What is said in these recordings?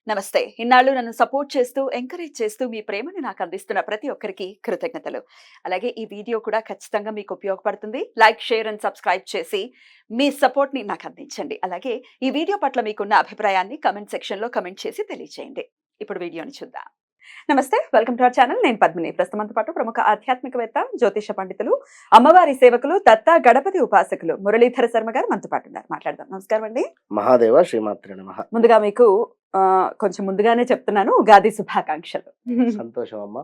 నమస్తే. ఇన్నాళ్ళు నన్ను సపోర్ట్ చేస్తూ, ఎంకరేజ్ చేస్తూ మీ ప్రేమను నాకు అందిస్తున్న ప్రతి ఒక్కరికి కృతజ్ఞతలు. అలాగే ఈ వీడియో కూడా ఖచ్చితంగా మీకు ఉపయోగపడుతుంది. లైక్, షేర్ అండ్ సబ్స్క్రైబ్ చేసి మీ సపోర్ట్‌ని నాకు అందించండి. అలాగే ఈ వీడియో పట్ల మీకున్న అభిప్రాయాన్ని కామెంట్ సెక్షన్‌లో కామెంట్ చేసి తెలియజేయండి. ఇప్పుడు వీడియోని చూద్దాం. నమస్తే. Welcome to our channel. నేను పద్మిని. ప్రస్తుతం మనతో పాటు ప్రముఖ ఆధ్యాత్మికవేత్త, జ్యోతిష పండితులు, అమ్మవారి సేవకులు, దత్త గణపతి ఉపాసకులు మురళీధర శర్మ గారు మనతో పాటు ఉన్నారు. మాట్లాడదాం. నమస్కారం అండి. మహాదేవ శ్రీమాత్రే నమః. ముందుగా మీకు కొంచెం ముందుగానే చెప్తున్నాను, ఉగాది శుభాకాంక్షలు. సంతోషం అమ్మ.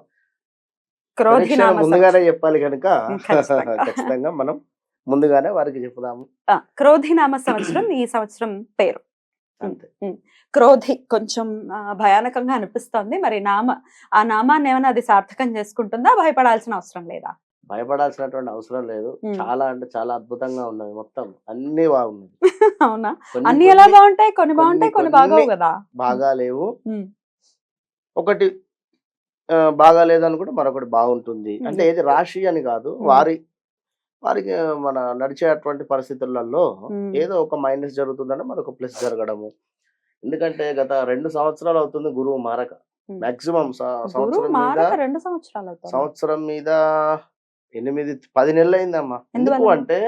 క్రోధినామ ముందుగానే చెప్పాలి కనుక ఖచ్చితంగా. ఖచ్చితంగా మనం ముందుగానే వారికి చెప్పుదాము. క్రోధినామ సంవత్సరం ఈ సంవత్సరం పేరు. అంతే. క్రోధి కొంచెం భయానకంగా అనిపిస్తోంది. మరి ఆ నామాన్ని ఏమైనా అది సార్థకం చేసుకుంటుందా? భయపడాల్సిన అవసరం లేదా? భయపడాల్సినటువంటి అవసరం లేదు. చాలా అంటే చాలా అద్భుతంగా ఉన్నది. మొత్తం అన్ని బాగున్నది. అవునా? అన్ని ఎలా బాగుంటాయి? కొన్ని బాగుంటాయి, కొన్ని బాగోవు కదా. బాగా లేవు. ఒకటి బాగా లేదనుకుంటే మరొకటి బాగుంటుంది. అంటే ఏది రాశి అని కాదు, వారికి మన నడిచేటువంటి పరిస్థితులలో ఏదో ఒక మైనస్ జరుగుతుందంటే మరొక ప్లస్ జరగడము. ఎందుకంటే గత 2 సంవత్సరాలు అవుతుంది గురువు మారక. మాక్సిమం సంవత్సరం మీద 8-10 నెలలు అయిందమ్మా. ఎందుకు అంటే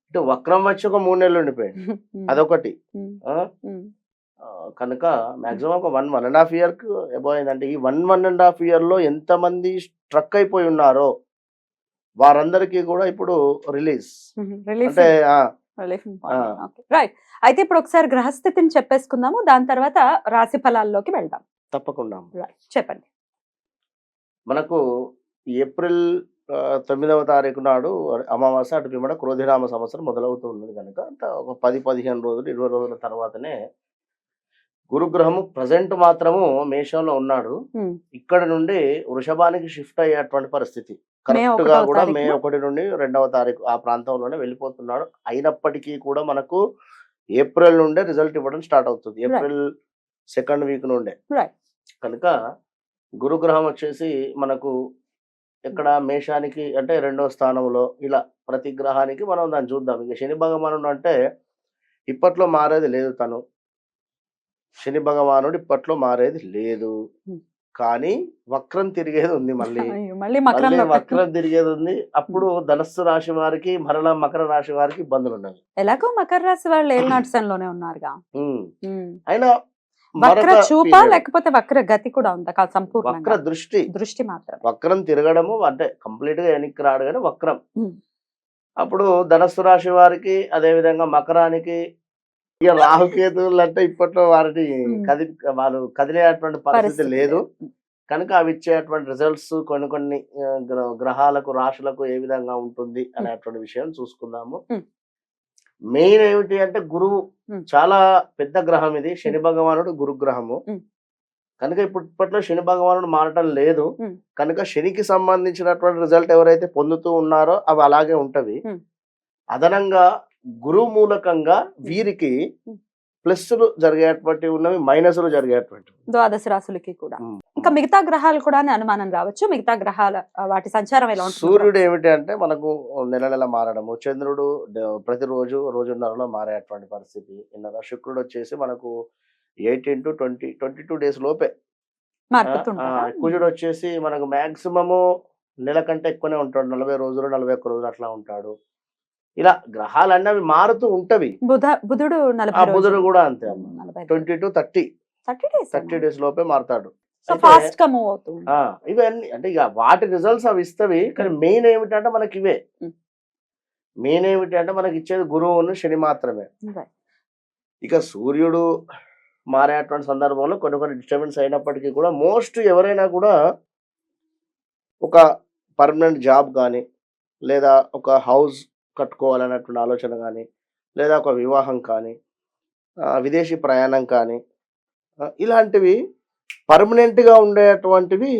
ఇటు వక్రం వచ్చి ఒక 3 నెలలు ఉండిపోయింది. అదొకటి. కనుక మాక్సిమం ఒక 1.5 year అబౌవ్ అయిందంటే ఈ 1.5 year లో ఎంతమంది స్ట్రక్ అయిపోయి ఉన్నారో వారందరికీ కూడా ఇప్పుడు రిలీజ్ అంటే రైట్. అయితే ఇప్పుడు ఒకసారి గ్రహస్థితిని చెప్పేసుకుందాము, దాని తర్వాత రాశి ఫలాల్లోకి వెళ్దాం. తప్పకుండా చెప్పండి. మనకు ఏప్రిల్ 9వ తారీఖు నాడు అమావాస్య, అటు పిమ్మట క్రోధినామ సంవత్సరం మొదలవుతూ ఉన్నది కనుక ఒక 10-15 రోజులు 20 రోజుల తర్వాతనే గురుగ్రహము ప్రజెంట్ మాత్రము మేషంలో ఉన్నాడు. ఇక్కడ నుండి వృషభానికి షిఫ్ట్ అయ్యేటువంటి పరిస్థితి. కరెక్ట్ గా కూడా మే 1 నుండి 2వ తారీఖు ఆ ప్రాంతంలోనే వెళ్ళిపోతున్నాడు. అయినప్పటికీ కూడా మనకు ఏప్రిల్ నుండే రిజల్ట్ ఇవ్వడం స్టార్ట్ అవుతుంది. ఏప్రిల్ 2nd వీక్ నుండే. కనుక గురుగ్రహం వచ్చేసి మనకు ఇక్కడ మేషానికి అంటే 2వ స్థానంలో, ఇలా ప్రతి గ్రహానికి మనం దాన్ని చూద్దాం. ఇక శని భగవానుడు అంటే ఇప్పట్లో మారేది లేదు. శని భగవానుడు ఇప్పట్లో మారేది లేదు, కానీ వక్రం తిరిగేది ఉంది. మళ్ళీ వక్రం తిరిగేది ఉంది. అప్పుడు ధనస్సు రాశి వారికి మరలా మకర రాశి వారికి ఇబ్బందులు ఉన్నాయి. ఎలాగో మకర రాశి వాళ్ళు ఏళ్ళనాటిసంలోనే ఉన్నారుగా. అయినా వక్ర చూప లేకపోతే వక్ర గతి కూడా ఉందా? సంపూర్ణ వక్ర దృష్టి మాత్రం. వక్రం తిరగడము అంటే కంప్లీట్ గా వెనక్కి రాడు కానీ వక్రం. అప్పుడు ధనస్సు రాశి వారికి, అదే విధంగా మకరానికి, ఇక రాహుకేతువులు అంటే ఇప్పట్లో వారిని వారు కదిలేటువంటి పరిస్థితి లేదు కనుక అవి ఇచ్చేటువంటి రిజల్ట్స్ కొన్ని గ్రహాలకు, రాశులకు ఏ విధంగా ఉంటుంది అనేటువంటి విషయం చూసుకుందాము. మెయిన్ ఏమిటి అంటే గురువు చాలా పెద్ద గ్రహం ఇది. శని భగవానుడు గురుగ్రహము కనుక ఇప్పట్లో శని భగవానుడు మారటం లేదు కనుక శనికి సంబంధించినటువంటి రిజల్ట్ ఎవరైతే పొందుతూ ఉన్నారో అవి అలాగే ఉంటవి. అదనంగా గురువు మూలకంగా వీరికి ప్లస్లు జరిగేటువంటి ఉన్నవి, మైనస్లు జరిగేటువంటి ద్వాదశ రాశులకి కూడా. ఇంకా మిగతా గ్రహాలు కూడా అనుమానం రావచ్చు. మిగతా గ్రహాల వాటి సంచారం ఎలా ఉంటుంది? సూర్యుడు ఏమిటి అంటే మనకు నెల మారడము, చంద్రుడు ప్రతిరోజు రోజున్నరలో మారేటువంటి పరిస్థితి. శుక్రుడు వచ్చేసి మనకు 18 to 22 days లోపే. కుజుడు వచ్చేసి మనకు మాక్సిమము నెల కంటే ఎక్కువనే ఉంటాడు. 40 రోజులు 41 రోజులు అట్లా ఉంటాడు. ఇలా గ్రహాలన్నీ అవి మారుతూ ఉంటవి. బుధుడు కూడా అంతే. 20 to 30 days లోపే మారుతాడు. ఇవన్నీ అంటే ఇక వాటి రిజల్ట్స్ అవి ఇస్తవి. కానీ మెయిన్ ఏమిటంటే మనకి ఇవే. మెయిన్ ఏమిటి అంటే మనకి ఇచ్చేది గురువును శని మాత్రమే. ఇక సూర్యుడు మారేటువంటి సందర్భంలో కొన్ని డిస్టర్బెన్స్ అయినప్పటికీ కూడా మోస్ట్ ఎవరైనా కూడా ఒక పర్మనెంట్ జాబ్ కానీ, లేదా ఒక హౌస్ కట్టుకోవాలన్నటువంటి ఆలోచన కానీ, లేదా ఒక వివాహం కానీ, విదేశీ ప్రయాణం కానీ, ఇలాంటివి పర్మనెంట్ గా ఉండేటువంటివి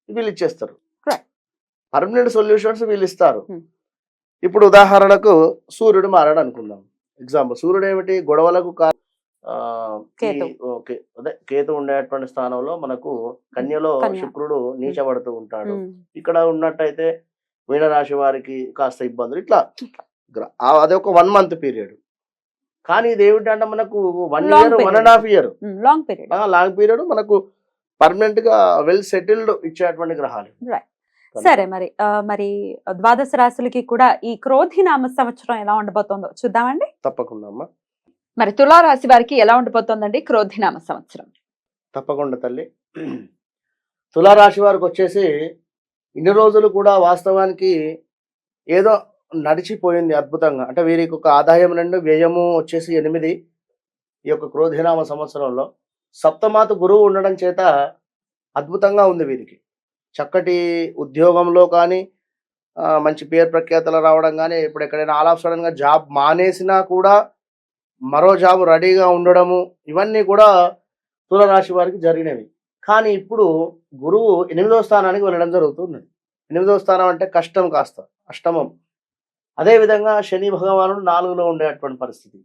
వీళ్ళు ఇచ్చేస్తారు. పర్మనెంట్ సొల్యూషన్స్ వీళ్ళు ఇస్తారు. ఇప్పుడు ఉదాహరణకు సూర్యుడు మారాడు అనుకుందాం. ఎగ్జాంపుల్, సూర్యుడు ఏమిటి? గొడవలకు అదే కేతు ఉండేటువంటి స్థానంలో మనకు కన్యలో శుక్రుడు నీచబడుతూ ఉంటాడు. ఇక్కడ ఉన్నట్టయితే మీనరాశి వారికి కాస్త ఇబ్బందులు. ఇట్లా అదే ఒక 1 month పీరియడ్. కానీ ఇది ఏమిటంటే మనకు 1 Long year, period. 1.5 year long period. Long period మనకు పర్మనెంట్ గా వెల్ సెటిల్డ్ ఇచ్చేటువంటి గ్రహాలు. రైట్. సరే మరి మరి ద్వాదశ రాశులకి కూడా ఈ క్రోధినామ సంవత్సరం ఎలా ఉండబోతోందో చూద్దామండి. తప్పకుండా అమ్మా, మరి తులా రాశి వారికి ఎలా ఉండబోతోందండి క్రోధినామ సంవత్సరం? తప్పకుండా తల్లి. తులారాశి వారికి వచ్చేసి ఇన్ని రోజులు కూడా వాస్తవానికి ఏదో నడిచిపోయింది అద్భుతంగా. అంటే వీరికి ఒక ఆదాయం 2, వ్యయము వచ్చేసి 8 ఈ యొక్క క్రోధినామ సంవత్సరంలో. సప్తమాత గురువు ఉండడం చేత అద్భుతంగా ఉంది వీరికి. చక్కటి ఉద్యోగంలో కానీ మంచి పేరు ప్రఖ్యాతలు రావడం కానీ, ఇప్పుడు ఎక్కడైనా ఆల్ ఆఫ్ సడన్గా జాబ్ మానేసినా కూడా మరో జాబ్ రెడీగా ఉండడము, ఇవన్నీ కూడా తులారాశి వారికి జరిగినవి. కానీ ఇప్పుడు గురువు 8వ స్థానానికి వెళ్ళడం జరుగుతుంది. 8వ స్థానం అంటే కష్టం కాస్త అష్టమం. అదేవిధంగా శని భగవానుడు 4లో ఉండేటువంటి పరిస్థితి.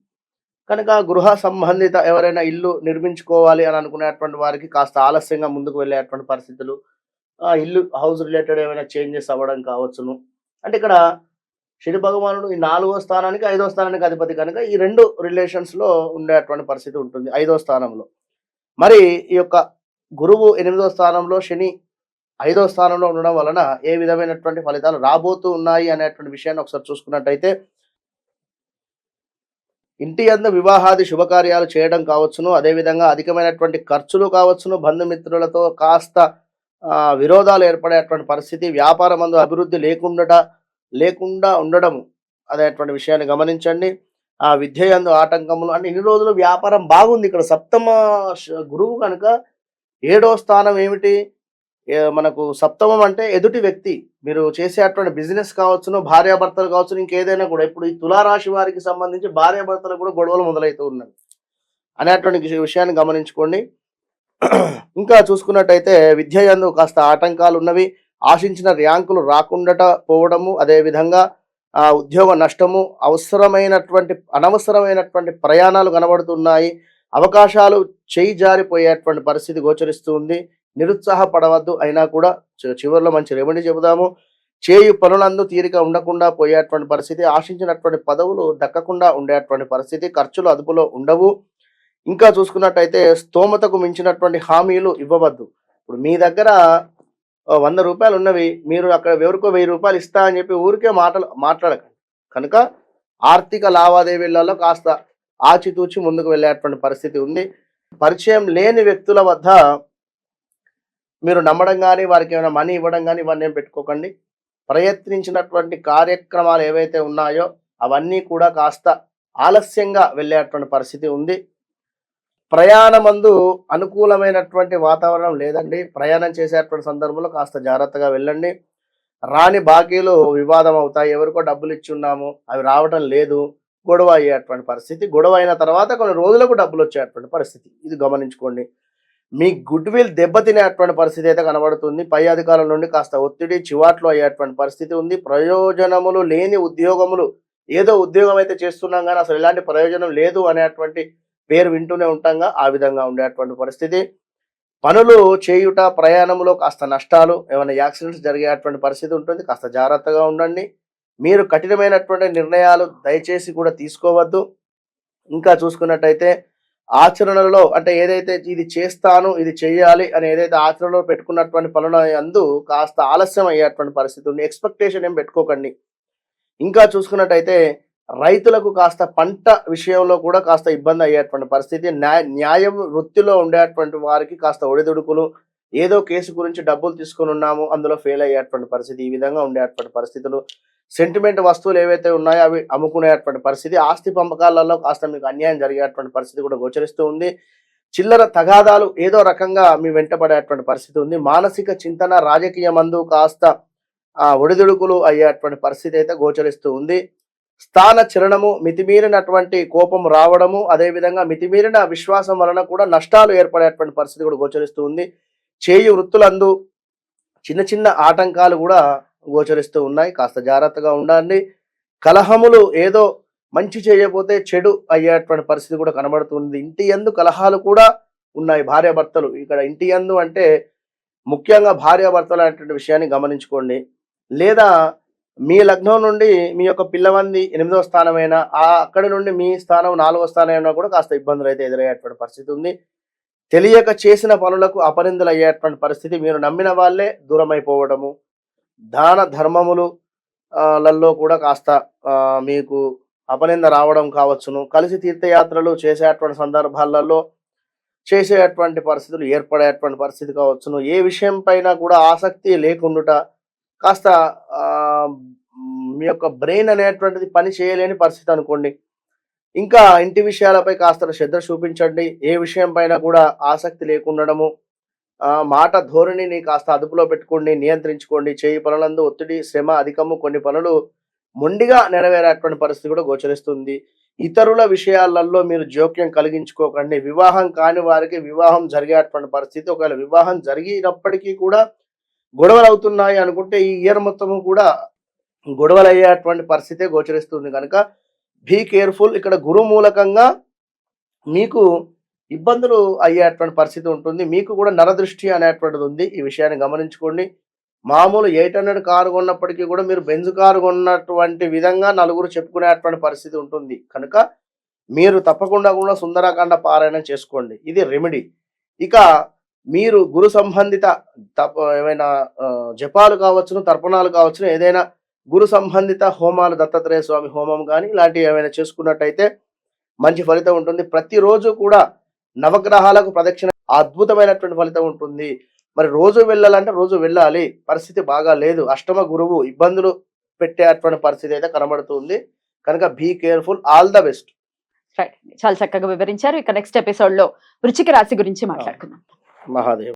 కనుక గృహ సంబంధిత ఎవరైనా ఇల్లు నిర్మించుకోవాలి అని అనుకునేటువంటి వారికి కాస్త ఆలస్యంగా ముందుకు వెళ్ళేటువంటి పరిస్థితులు, ఇల్లు హౌస్ రిలేటెడ్ ఏమైనా చేంజెస్ అవ్వడం కావచ్చును. అంటే ఇక్కడ శని భగవానుడు ఈ 4వ స్థానానికి 5వ స్థానానికి అధిపతి కనుక ఈ 2 రిలేషన్స్లో ఉండేటువంటి పరిస్థితి ఉంటుంది 5వ స్థానంలో. మరి ఈ యొక్క గురువు 8వ స్థానంలో, శని 5వ స్థానంలో ఉండడం వలన ఏ విధమైనటువంటి ఫలితాలు రాబోతూ ఉన్నాయి అనేటువంటి విషయాన్ని ఒకసారి చూసుకున్నట్టయితే, ఇంటి యందు వివాహాది శుభకార్యాలు చేయడం కావచ్చును, అదేవిధంగా అధికమైనటువంటి ఖర్చులు కావచ్చును, బంధుమిత్రులతో కాస్త విరోధాలు ఏర్పడేటువంటి పరిస్థితి, వ్యాపారమందు అభివృద్ధి లేకుండా ఉండడము అనేటువంటి విషయాన్ని గమనించండి. విద్య యందు ఆటంకములు, అంటే ఇన్ని రోజులు వ్యాపారం బాగుంది. ఇక్కడ సప్తమ గురువు కనుక 7వ స్థానం ఏమిటి, మనకు సప్తమం అంటే ఎదుటి వ్యక్తి, మీరు చేసేటువంటి బిజినెస్ కావచ్చును, భార్యాభర్తలు కావచ్చును, ఇంకేదైనా కూడా. ఇప్పుడు ఈ తులారాశి వారికి సంబంధించి భార్యాభర్తలకు కూడా గొడవలు మొదలవుతూ ఉన్నాయి అనేటువంటి విషయాన్ని గమనించుకోండి. ఇంకా చూసుకున్నట్టయితే విద్య యందు కాస్త ఆటంకాలు ఉన్నవి, ఆశించిన ర్యాంకులు రాకుండా పోవడము, అదేవిధంగా ఉద్యోగ నష్టము, అనవసరమైనటువంటి ప్రయాణాలు కనబడుతున్నాయి, అవకాశాలు చేయి జారిపోయేటువంటి పరిస్థితి గోచరిస్తుంది. నిరుత్సాహపడవద్దు, అయినా కూడా చివరిలో మంచి రెమెడీ చెబుదాము. చేయు పనులందు తీరిక ఉండకుండా పోయేటువంటి పరిస్థితి, ఆశించినటువంటి పదవులు దక్కకుండా ఉండేటువంటి పరిస్థితి, ఖర్చులు అదుపులో ఉండవు. ఇంకా చూసుకున్నట్టయితే స్తోమతకు మించినటువంటి హామీలు ఇవ్వవద్దు. ఇప్పుడు మీ దగ్గర 100 రూపాయలు ఉన్నవి, మీరు అక్కడ ఎవరికో 1000 రూపాయలు ఇస్తా అని చెప్పి ఊరికే మాట్లాడకండి. కనుక ఆర్థిక లావాదేవీలలో కాస్త ఆచితూచి ముందుకు వెళ్ళేటువంటి పరిస్థితి ఉంది. పరిచయం లేని వ్యక్తుల వద్ద మీరు నమ్మడం కానీ, వారికి ఏమైనా మనీ ఇవ్వడం కానీ ఇవన్నీ ఏం పెట్టుకోకండి. ప్రయత్నించినటువంటి కార్యక్రమాలు ఏవైతే ఉన్నాయో అవన్నీ కూడా కాస్త ఆలస్యంగా వెళ్ళేటువంటి పరిస్థితి ఉంది. ప్రయాణమందు అనుకూలమైనటువంటి వాతావరణం లేదండి. ప్రయాణం చేసేటువంటి సందర్భంలో కాస్త జాగ్రత్తగా వెళ్ళండి. రాని బాకీలు వివాదం అవుతాయి. ఎవరికో డబ్బులు ఇచ్చి ఉన్నాము, అవి రావటం లేదు, గొడవ అయ్యేటువంటి పరిస్థితి. గొడవ అయిన తర్వాత కొన్ని రోజులకు డబ్బులు వచ్చేటువంటి పరిస్థితి, ఇది గమనించుకోండి. మీ గుడ్ విల్ దెబ్బతినేటువంటి పరిస్థితి అయితే కనబడుతుంది. పై అధికారుల నుండి కాస్త ఒత్తిడి, చివాట్లు అయ్యేటువంటి పరిస్థితి ఉంది. ప్రయోజనములు లేని ఉద్యోగములు, ఏదో ఉద్యోగం అయితే చేస్తున్నాం కానీ అసలు ఎలాంటి ప్రయోజనం లేదు అనేటువంటి పేరు వింటూనే ఉంటాంగా, ఆ విధంగా ఉండేటువంటి పరిస్థితి. పనులు చేయుట, ప్రయాణంలో కాస్త నష్టాలు, ఏమైనా యాక్సిడెంట్స్ జరిగేటువంటి పరిస్థితి ఉంటుంది. కాస్త జాగ్రత్తగా ఉండండి. మీరు కఠినమైనటువంటి నిర్ణయాలు దయచేసి కూడా తీసుకోవద్దు. ఇంకా చూసుకున్నట్టయితే ఆచరణలో, అంటే ఏదైతే ఇది చేస్తాను, ఇది చేయాలి అని ఏదైతే ఆచరణలో పెట్టుకున్నటువంటి పనుల యందు కాస్త ఆలస్యం అయ్యేటువంటి పరిస్థితి ఉంది. ఎక్స్పెక్టేషన్ ఏం పెట్టుకోకండి. ఇంకా చూసుకున్నట్టయితే రైతులకు కాస్త పంట విషయంలో కూడా కాస్త ఇబ్బంది అయ్యేటువంటి పరిస్థితి. న్యాయం వృత్తిలో ఉండేటువంటి వారికి కాస్త ఒడిదుడుకులు, ఏదో కేసు గురించి డబ్బులు తీసుకొని ఉన్నాము, అందులో ఫెయిల్ అయ్యేటువంటి పరిస్థితి, ఈ విధంగా ఉండేటువంటి పరిస్థితులు. సెంటిమెంట్ వస్తువులు ఏవైతే ఉన్నాయో అవి అమ్ముకునేటువంటి పరిస్థితి. ఆస్తి పంపకాలలో కాస్త మీకు అన్యాయం జరిగేటువంటి పరిస్థితి కూడా గోచరిస్తూ ఉంది. చిల్లర తగాదాలు ఏదో రకంగా మీ వెంటబడేటువంటి పరిస్థితి ఉంది. మానసిక చింతన, రాజకీయ మందు కాస్త ఒడిదుడుకులు అయ్యేటువంటి పరిస్థితి అయితే గోచరిస్తూ ఉంది. స్థాన చలనము, మితిమీరినటువంటి కోపం రావడము, అదేవిధంగా మితిమీరిన విశ్వాసం వలన కూడా నష్టాలు ఏర్పడేటువంటి పరిస్థితి కూడా గోచరిస్తూ ఉంది. చేయు వృత్తులందు చిన్న చిన్న ఆటంకాలు కూడా గోచరిస్తూ ఉన్నాయి. కాస్త జాగ్రత్తగా ఉండండి. కలహములు, ఏదో మంచి చేయకపోతే చెడు అయ్యేటువంటి పరిస్థితి కూడా కనబడుతుంది. ఇంటి యందు కలహాలు కూడా ఉన్నాయి. భార్యాభర్తలు, ఇక్కడ ఇంటి యందు అంటే ముఖ్యంగా భార్యాభర్తలు అనేటువంటి విషయాన్ని గమనించుకోండి. లేదా మీ లగ్నం నుండి మీ యొక్క పిల్లవంది 8వ స్థానమైనా అక్కడి నుండి మీ స్థానం 4వ స్థానమైనా కూడా కాస్త ఇబ్బందులు అయితే ఎదురయ్యేటువంటి పరిస్థితి ఉంది. తెలియక చేసిన పనులకు అపనిందలు అయ్యేటువంటి పరిస్థితి, మీరు నమ్మిన వాళ్ళే దూరం అయిపోవడము, దాన ధర్మములు లలో కూడా కాస్త మీకు అపనింద రావడం కావచ్చును. కలిసి తీర్థయాత్రలు చేసేటువంటి సందర్భాలలో చేసేటువంటి పరిస్థితులు ఏర్పడేటువంటి పరిస్థితి కావచ్చును. ఏ విషయం పైన కూడా ఆసక్తి లేకుండుట, కాస్త మీ యొక్క బ్రెయిన్ అనేటువంటిది పని చేయలేని పరిస్థితి అనుకోండి. ఇంకా ఇంటి విషయాలపై కాస్త శ్రద్ధ చూపించండి. ఏ విషయం పైన కూడా ఆసక్తి లేకుండడము, మాట ధోరణిని కాస్త అదుపులో పెట్టుకోండి, నియంత్రించుకోండి. చేయి పనులందు ఒత్తిడి, శ్రమ అధికము, కొన్ని పనులు మొండిగా నెరవేరేటువంటి పరిస్థితి కూడా గోచరిస్తుంది. ఇతరుల విషయాలలో మీరు జోక్యం కలిగించుకోకండి. వివాహం కాని వారికి వివాహం జరిగేటువంటి పరిస్థితి, ఒకవేళ వివాహం జరిగినప్పటికీ కూడా గొడవలు అవుతున్నాయి అనుకుంటే ఈ ఇయర్ మొత్తము కూడా గొడవలు అయ్యేటువంటి పరిస్థితే గోచరిస్తుంది కనుక బీ కేర్ఫుల్. ఇక్కడ గురు మూలకంగా మీకు ఇబ్బందులు అయ్యేటువంటి పరిస్థితి ఉంటుంది. మీకు కూడా నరదృష్టి అనేటువంటిది ఉంది. ఈ విషయాన్ని గమనించుకోండి. మామూలు 800 కారు కొన్నప్పటికీ కూడా మీరు బెంజ్ కారు కొన్నటువంటి విధంగా నలుగురు చెప్పుకునేటువంటి పరిస్థితి ఉంటుంది కనుక మీరు తప్పకుండా కూడా సుందరకాండ పారాయణం చేసుకోండి. ఇది రెమెడీ. ఇక మీరు గురు సంబంధిత ఏమైనా జపాలు కావచ్చును, తర్పణాలు కావచ్చును, ఏదైనా గురు సంబంధిత హోమాలు, దత్తాత్రేయ స్వామి హోమం కానీ ఇలాంటివి ఏమైనా చేసుకున్నట్టయితే మంచి ఫలితం ఉంటుంది. ప్రతిరోజు కూడా నవగ్రహాలకు ప్రదక్షిణ, అద్భుతమైనటువంటి ఫలితం ఉంటుంది. మరి రోజు వెళ్ళాలంటే రోజు వెళ్ళాలి, పరిస్థితి బాగా లేదు. అష్టమ గురువు ఇబ్బందులు పెట్టేటువంటి పరిస్థితి అయితే కనబడుతుంది కనుక be careful. All the best. Right, చాలా చక్కగా వివరించారు. ఇక నెక్స్ట్ ఎపిసోడ్ లో వృశ్చిక రాశి గురించి మాట్లాడుకుందాం. మహాదేవ్.